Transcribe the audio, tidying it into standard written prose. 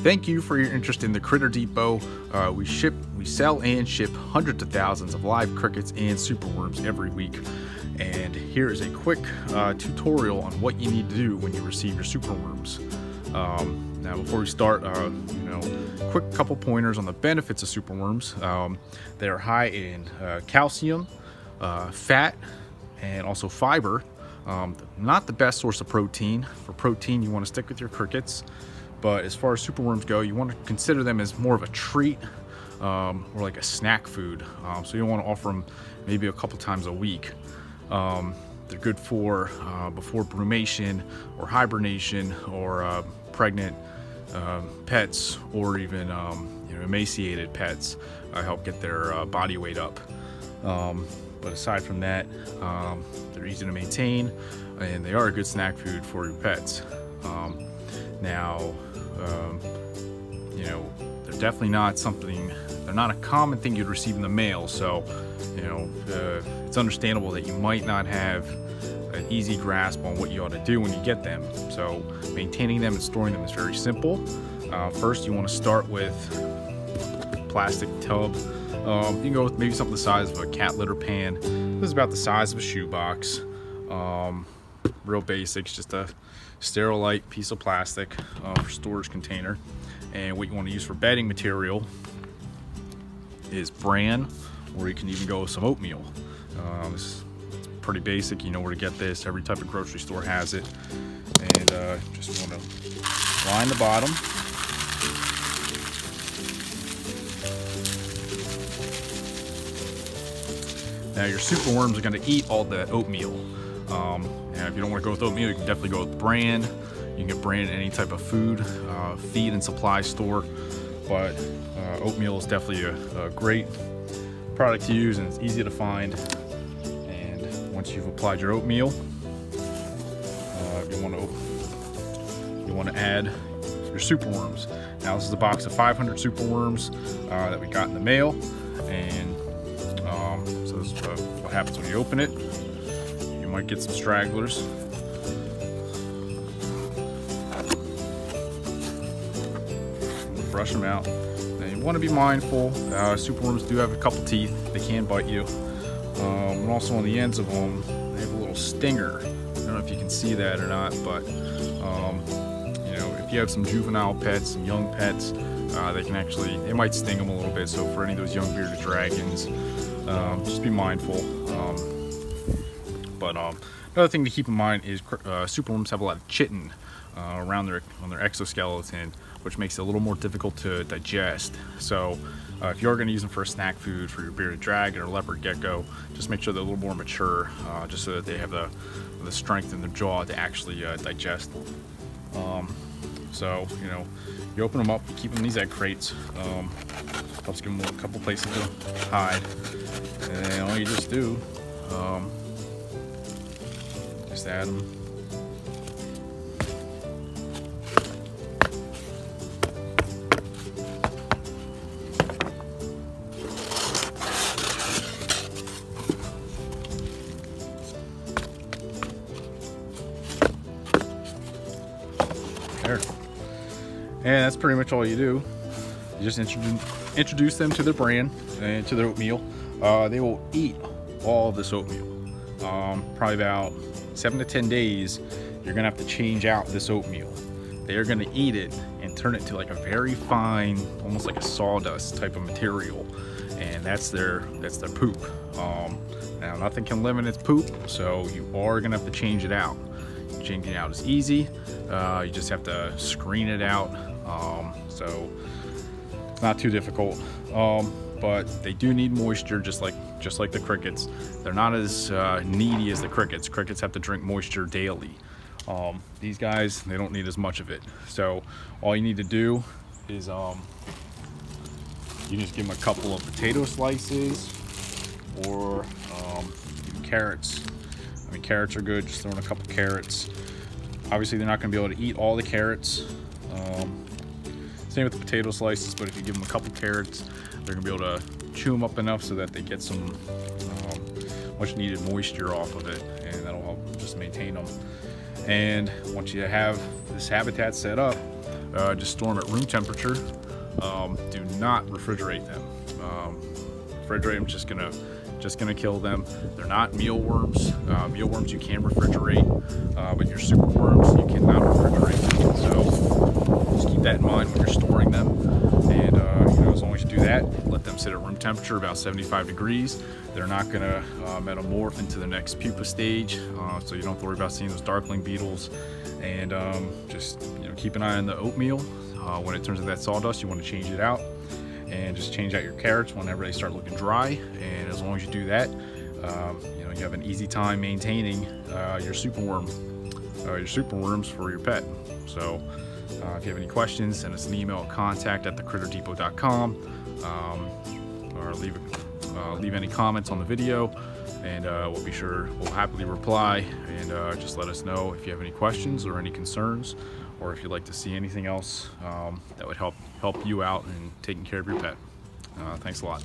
Thank you for your interest in the Critter Depot. We sell and ship hundreds of thousands of live crickets and superworms every week. And here is a quick tutorial on what you need to do when you receive your superworms. Now, before we start, quick couple pointers on the benefits of superworms. They are high in calcium, fat, and also fiber. Not the best source of protein. For protein, you want to stick with your crickets. But as far as superworms go, you want to consider them as more of a treat or like a snack food. So you want to offer them maybe a couple times a week. They're good for before brumation or hibernation or pregnant pets, or even emaciated pets. Help get their body weight up. But aside from that, they're easy to maintain, and they are a good snack food for your pets. Now, they're definitely not they're not a common thing you'd receive in the mail. So, it's understandable that you might not have an easy grasp on what you ought to do when you get them. So maintaining them and storing them is very simple. First, you want to start with a plastic tub. You can go with maybe something the size of a cat litter pan. This is about the size of a shoebox. Real basics, just a sterilite piece of plastic for storage container. And what you want to use for bedding material is bran, or you can even go with some oatmeal. It's pretty basic, you know where to get this. Every type of grocery store has it. And just want to line the bottom. Now your superworms are going to eat all that oatmeal. And if you don't want to go with oatmeal, you can definitely go with bran. You can get bran in any type of food, feed and supply store. But oatmeal is definitely a great product to use, and it's easy to find. And once you've applied your oatmeal, you want to add your superworms. Now this is a box of 500 superworms that we got in the mail, and so this is what happens when you open it. You might get some stragglers. Brush them out. Now you want to be mindful. Superworms do have a couple teeth. They can bite you. And also on the ends of them, they have a little stinger. I don't know if you can see that or not, but if you have some juvenile pets, some young pets, they might sting them a little bit. So for any of those young bearded dragons, just be mindful. But another thing to keep in mind is superworms have a lot of chitin around on their exoskeleton, which makes it a little more difficult to digest. So if you're going to use them for a snack food for your bearded dragon or leopard gecko, just make sure they're a little more mature, just so that they have the strength in their jaw to actually digest them. So you open them up, keep them in these egg crates. Helps give them a couple places to hide, and all you just do, just add them. There. And that's pretty much all you do. You just introduce them to their bran and to their oatmeal. They will eat all of this oatmeal. Probably about 7 to 10 days, you're gonna have to change out this oatmeal. They are gonna eat it and turn it to like a very fine, almost like a sawdust type of material, and that's their poop. Now nothing can live in its poop, so you are gonna have to change it out. Changing it out is easy. You just have to screen it out, so it's not too difficult. But they do need moisture, just like the crickets. They're not as needy as the crickets. Crickets have to drink moisture daily. These guys, they don't need as much of it. So all you need to do is you just give them a couple of potato slices, or even carrots. I mean, carrots are good. Just throw in a couple carrots. Obviously, they're not going to be able to eat all the carrots. Same with the potato slices, but if you give them a couple carrots, they're going to be able to chew them up enough so that they get some much needed moisture off of it, and that'll help just maintain them. And once you have this habitat set up, just store them at room temperature. Do not refrigerate them. Refrigerate them, just gonna kill them. They're not mealworms. Mealworms you can refrigerate, but your superworms you cannot refrigerate. So just keep that in mind when you're storing them. And as long as you do that, let them sit at room temperature, about 75 degrees. They're not gonna metamorph into the next pupa stage, so you don't have to worry about seeing those darkling beetles. And just keep an eye on the oatmeal. When it turns into that sawdust, you want to change it out, and just change out your carrots whenever they start looking dry. And as long as you do that, you have an easy time maintaining your superworms for your pet. So if you have any questions, send us an email at contact@thecritterdepot.com, or leave any comments on the video, and we'll happily reply. And just let us know if you have any questions or any concerns, or if you'd like to see anything else that would help you out in taking care of your pet. Thanks a lot.